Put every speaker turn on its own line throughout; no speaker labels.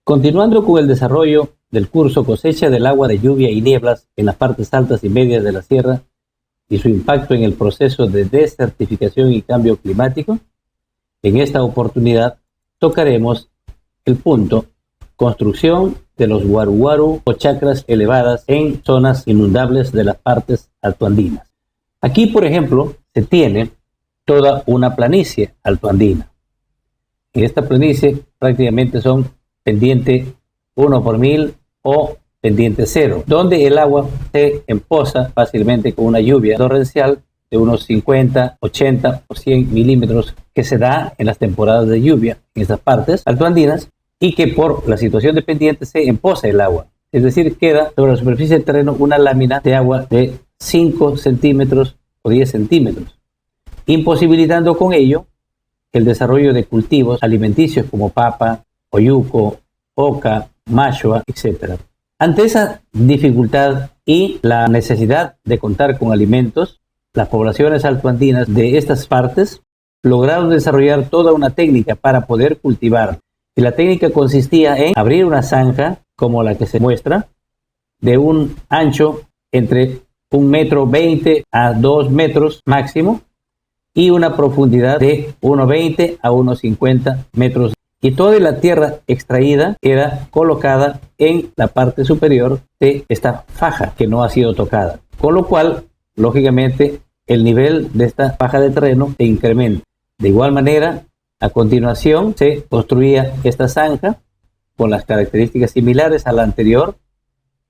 Continuando con el desarrollo del curso cosecha del agua de lluvia y nieblas en las partes altas y medias de la sierra y su impacto en el proceso de desertificación y cambio climático, en esta oportunidad tocaremos el punto construcción de los guaru-guaru o chacras elevadas en zonas inundables de las partes altoandinas. Aquí, por ejemplo, se tiene toda una planicie altoandina. En esta planicie prácticamente son pendiente 1 por 1000 o pendiente 0, donde el agua se empoza fácilmente con una lluvia torrencial de unos 50, 80 o 100 milímetros que se da en las temporadas de lluvia en estas partes altoandinas y que por la situación de pendiente se empoza el agua. Es decir, queda sobre la superficie del terreno una lámina de agua de 5 centímetros o 10 centímetros, imposibilitando con ello el desarrollo de cultivos alimenticios como papa, oyuco, oca, mashua, etc. Ante esa dificultad y la necesidad de contar con alimentos, las poblaciones altoandinas de estas partes lograron desarrollar toda una técnica para poder cultivar. Y la técnica consistía en abrir una zanja, como la que se muestra, de un ancho entre 1,20 m a 2 metros máximo y una profundidad de 1,20 a 1,50 metros. Y toda la tierra extraída era colocada en la parte superior de esta faja que no ha sido tocada. Con lo cual, lógicamente, el nivel de esta faja de terreno se incrementa. De igual manera, a continuación se construía esta zanja con las características similares a la anterior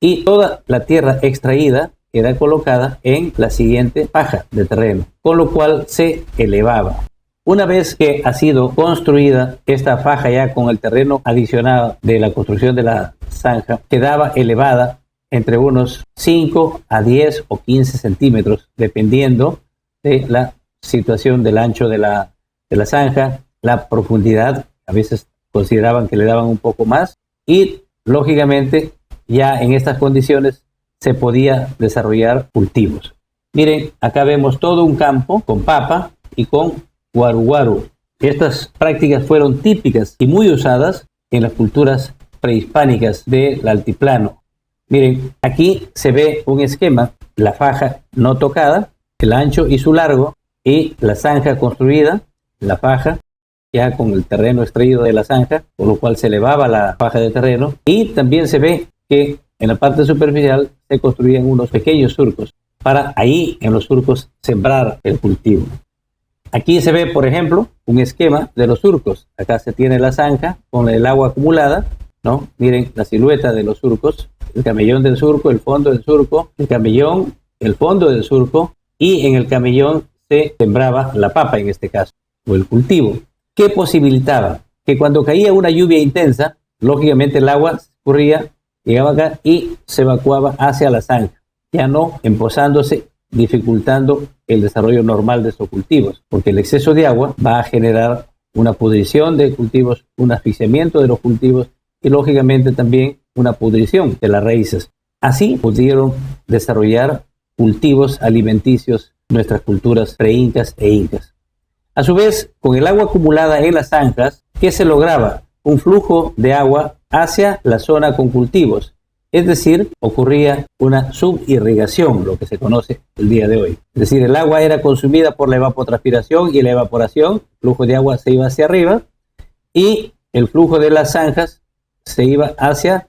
y toda la tierra extraída era colocada en la siguiente faja de terreno, con lo cual se elevaba. Una vez que ha sido construida esta faja ya con el terreno adicionado de la construcción de la zanja, quedaba elevada entre unos 5 a 10 o 15 centímetros, dependiendo de la situación del ancho de la zanja, la profundidad, a veces consideraban que le daban un poco más y lógicamente ya en estas condiciones se podía desarrollar cultivos. Miren, acá vemos todo un campo con papa y con guaru-guaru. Estas prácticas fueron típicas y muy usadas en las culturas prehispánicas del altiplano. Miren, aquí se ve un esquema, la faja no tocada, el ancho y su largo, y la zanja construida, la faja, ya con el terreno extraído de la zanja, por lo cual se elevaba la faja de terreno, y también se ve que en la parte superficial se construían unos pequeños surcos para ahí en los surcos sembrar el cultivo. Aquí se ve, por ejemplo, un esquema de los surcos. Acá se tiene la zanja con el agua acumulada, ¿no? Miren la silueta de los surcos, el camellón del surco, el fondo del surco, el camellón, el fondo del surco, y en el camellón se sembraba la papa en este caso, o el cultivo. ¿Qué posibilitaba? Que cuando caía una lluvia intensa, lógicamente el agua corría, llegaba acá y se evacuaba hacia la zanja, ya no empozándose, dificultando el desarrollo normal de estos cultivos, porque el exceso de agua va a generar una pudrición de cultivos, un asfixiamiento de los cultivos y lógicamente también una pudrición de las raíces. Así pudieron desarrollar cultivos alimenticios nuestras culturas pre-incas e incas. A su vez, con el agua acumulada en las zanjas, ¿qué se lograba? Un flujo de agua hacia la zona con cultivos. Es decir, ocurría una subirrigación, lo que se conoce el día de hoy. Es decir, el agua era consumida por la evapotranspiración y la evaporación, el flujo de agua se iba hacia arriba y el flujo de las zanjas se iba hacia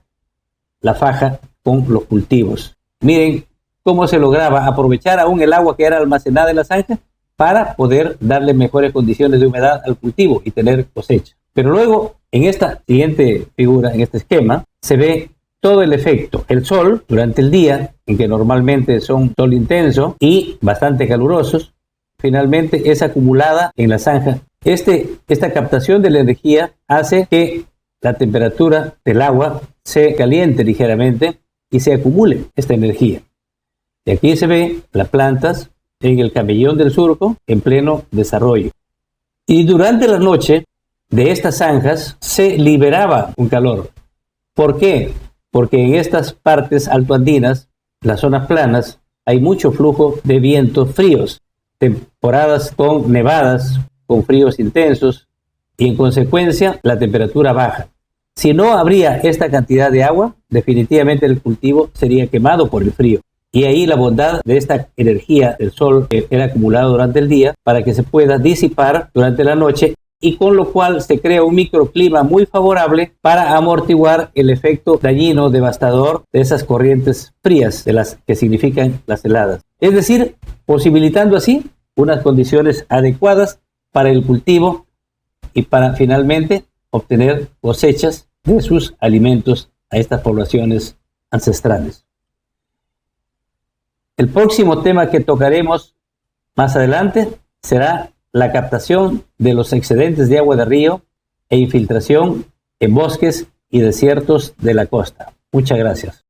la faja con los cultivos. Miren cómo se lograba aprovechar aún el agua que era almacenada en la zanja para poder darle mejores condiciones de humedad al cultivo y tener cosecha. Pero luego, en esta siguiente figura, en este esquema, se ve todo el efecto. El sol, durante el día, en que normalmente son sol intenso y bastante calurosos, finalmente es acumulada en la zanja. Esta captación de la energía hace que la temperatura del agua se caliente ligeramente y se acumule esta energía. Y aquí se ve las plantas en el camellón del surco en pleno desarrollo. Y durante la noche de estas zanjas se liberaba un calor. ¿Por qué? Porque en estas partes altoandinas, las zonas planas, hay mucho flujo de vientos fríos, temporadas con nevadas, con fríos intensos, y en consecuencia la temperatura baja. Si no habría esta cantidad de agua, definitivamente el cultivo sería quemado por el frío. Y ahí la bondad de esta energía del sol que era acumulada durante el día para que se pueda disipar durante la noche, y con lo cual se crea un microclima muy favorable para amortiguar el efecto dañino, devastador de esas corrientes frías, de las que significan las heladas. Es decir, posibilitando así unas condiciones adecuadas para el cultivo y para finalmente obtener cosechas de sus alimentos a estas poblaciones ancestrales. El próximo tema que tocaremos más adelante será la captación de los excedentes de agua de río e infiltración en bosques y desiertos de la costa. Muchas gracias.